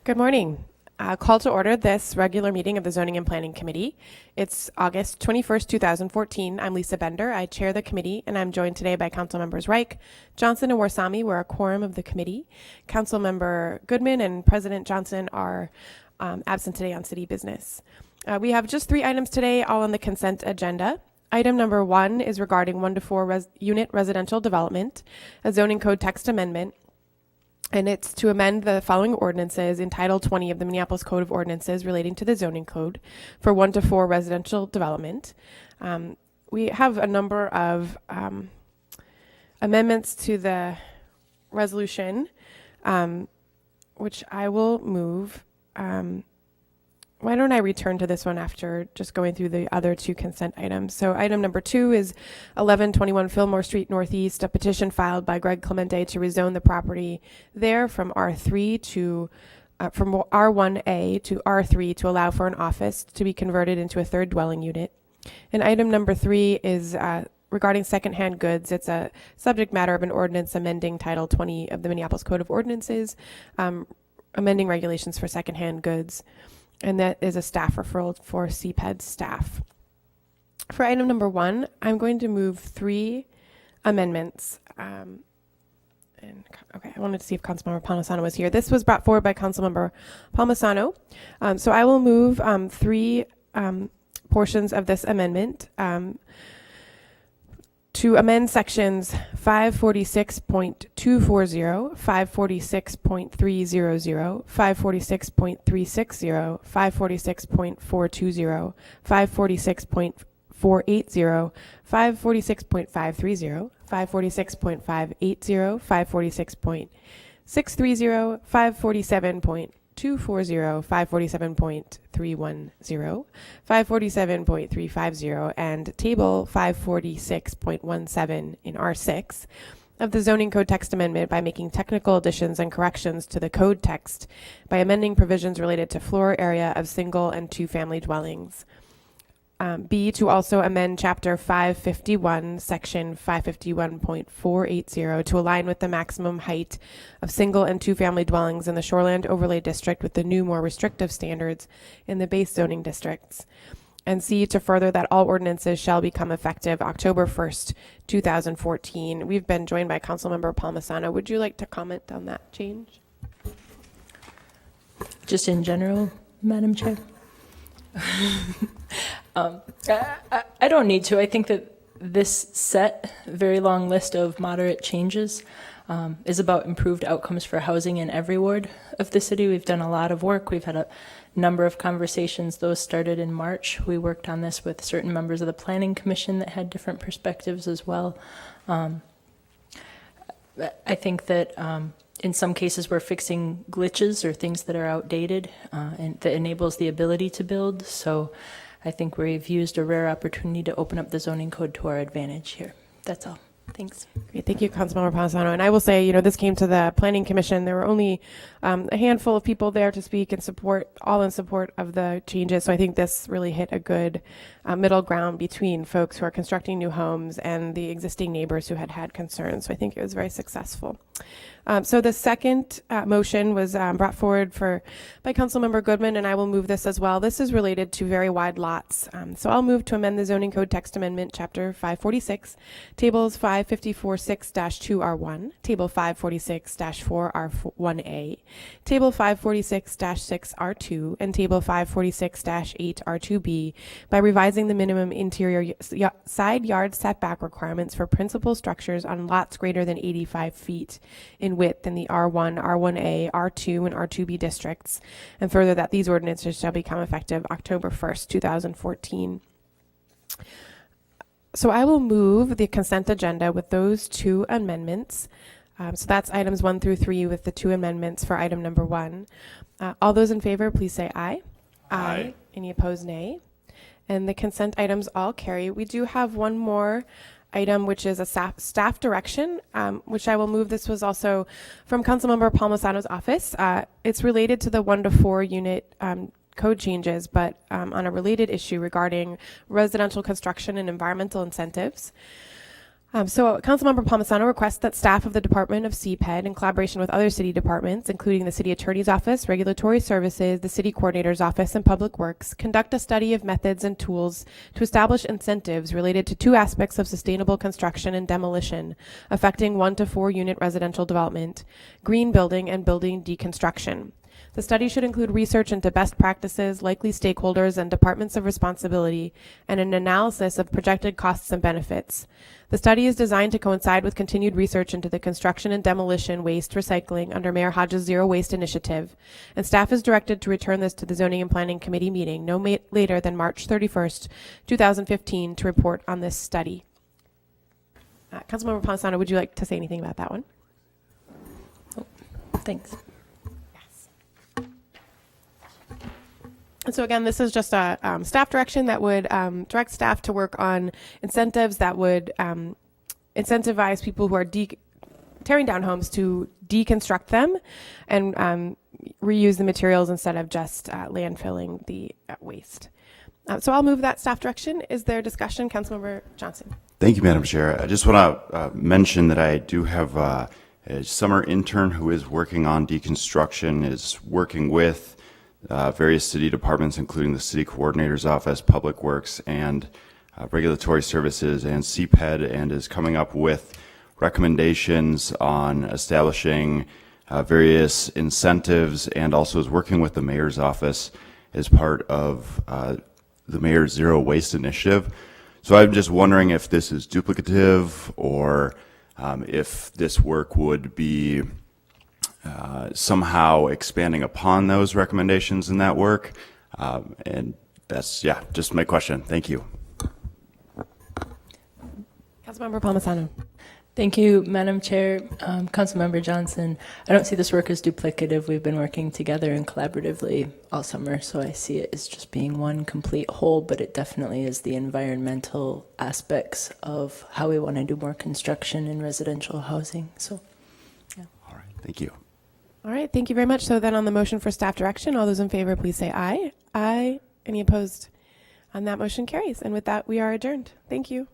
Good morning. Call to order this regular meeting of the Zoning and Planning Committee. It's August 21st, 2014. I'm Lisa Bender. I chair the committee, and I'm joined today by Council Members Reich, Johnson, and Warsami. We're a quorum of the committee. Council Member Goodman and President Johnson are absent today on city business. We have just 3 items today, all on the consent agenda. Item number 1 is regarding 1 to 4 unit residential development, a zoning code text amendment. And it's to amend the following ordinances in Title 20 of the Minneapolis Code of Ordinances relating to the zoning code for 1 to 4 residential development. We have a number of amendments to the resolution, which I will move. Why don't I return to this one after just going through the other 2 consent items? So item number 2 is 1121 Fillmore Street Northeast, a petition filed by Greg Clemente to rezone the property there from R3 to from R1A to R3 to allow for an office to be converted into a 3rd dwelling unit. And item number 3 is regarding secondhand goods. It's a subject matter of an ordinance amending Title 20 of the Minneapolis Code of Ordinances, amending regulations for secondhand goods. And that is a staff referral for CPED staff. For item number 1, I'm going to move 3 amendments. I wanted to see if Councilmember Palmisano was here. This was brought forward by Councilmember Palmisano. So I will move 3 portions of this amendment to amend sections 546.240, 546.300, 546.360, 546.420, 546.480, 546.530, 546.580, 546.630, 547.240, 547.310, 547.350, and Table 546.17 in R6 of the Zoning Code Text Amendment by making technical additions and corrections to the code text by amending provisions related to floor area of single and 2-family dwellings. B, to also amend Chapter 551, Section 551.480 to align with the maximum height of single and 2-family dwellings in the Shoreland Overlay District with the new, more restrictive standards in the base zoning districts. And C, to further that all ordinances shall become effective October 1st, 2014. We've been joined by Councilmember Palmisano. Would you like to comment on that change? Just in general, Madam Chair? I don't need to. I think that this set, very long list of moderate changes is about improved outcomes for housing in every ward of the city. We've done a lot of work. We've had a number of conversations. Those started in March. We worked on this with certain members of the Planning Commission that had different perspectives as well. I think that in some cases we're fixing glitches or things that are outdated and that enables the ability to build. So I think we've used a rare opportunity to open up the zoning code to our advantage here. That's all. Thanks. Great. Thank you, Councilmember Palmisano. And I will say, this came to the Planning Commission. There were only a handful of people there to speak and support, all in support of the changes. So I think this really hit a good middle ground between folks who are constructing new homes and the existing neighbors who had concerns. So I think it was very successful. So the second motion was brought forward by Councilmember Goodman, and I will move this as well. This is related to very wide lots. So I'll move to amend the Zoning Code Text Amendment, Chapter 546, Tables 554.6-2R1, Table 546-4R1A, Table 546-6R2, and Table 546-8R2B by revising the minimum interior side yard setback requirements for principal structures on lots greater than 85 feet in width in the R1, R1A, R2, and R2B districts, and further that these ordinances shall become effective October 1st, 2014. So I will move the consent agenda with those 2 amendments. So that's items 1 through 3 with the 2 amendments for item number 1. All those in favor, please say aye. Aye. Any opposed, nay. And the consent items all carry. We do have one more item, which is a staff direction, which I will move. This was also from Councilmember Palmisano's office. It's related to the 1 to 4 unit code changes, but on a related issue regarding residential construction and environmental incentives. So Councilmember Palmisano requests that staff of the Department of CPED, in collaboration with other city departments, including the City Attorney's Office, Regulatory Services, the City Coordinator's Office, and Public Works, conduct a study of methods and tools to establish incentives related to two aspects of sustainable construction and demolition affecting 1 to 4 unit residential development, green building, and building deconstruction. The study should include research into best practices, likely stakeholders, and departments of responsibility, and an analysis of projected costs and benefits. The study is designed to coincide with continued research into the construction and demolition waste recycling under Mayor Hodges' Zero Waste Initiative, and staff is directed to return this to the Zoning and Planning Committee meeting no later than March 31st, 2015, to report on this study. Councilmember Palmisano, would you like to say anything about that one? Thanks. And so again, this is just a staff direction that would direct staff to work on incentives that would incentivize people who are tearing down homes to deconstruct them and reuse the materials instead of just landfilling the waste. So I'll move that staff direction. Is there discussion? Councilmember Johnson. Thank you, Madam Chair. I just want to mention that I do have a summer intern who is working on deconstruction, is working with various city departments, including the City Coordinator's Office, Public Works, and Regulatory Services, and CPED, and is coming up with recommendations on establishing various incentives, and also is working with the Mayor's Office as part of the Mayor's Zero Waste Initiative. So I'm just wondering if this is duplicative, or if this work would be somehow expanding upon those recommendations in that work. And that's, just my question. Thank you. Councilmember Palmisano. Thank you, Madam Chair. Councilmember Johnson, I don't see this work as duplicative. We've been working together and collaboratively all summer, so I see it as just being one complete whole, but it definitely is the environmental aspects of how we want to do more construction in residential housing. So, yeah. All right. Thank you. All right, thank you very much. So then on the motion for staff direction, all those in favor, please say aye. Aye. Any opposed? And that motion carries. And with that, we are adjourned. Thank you.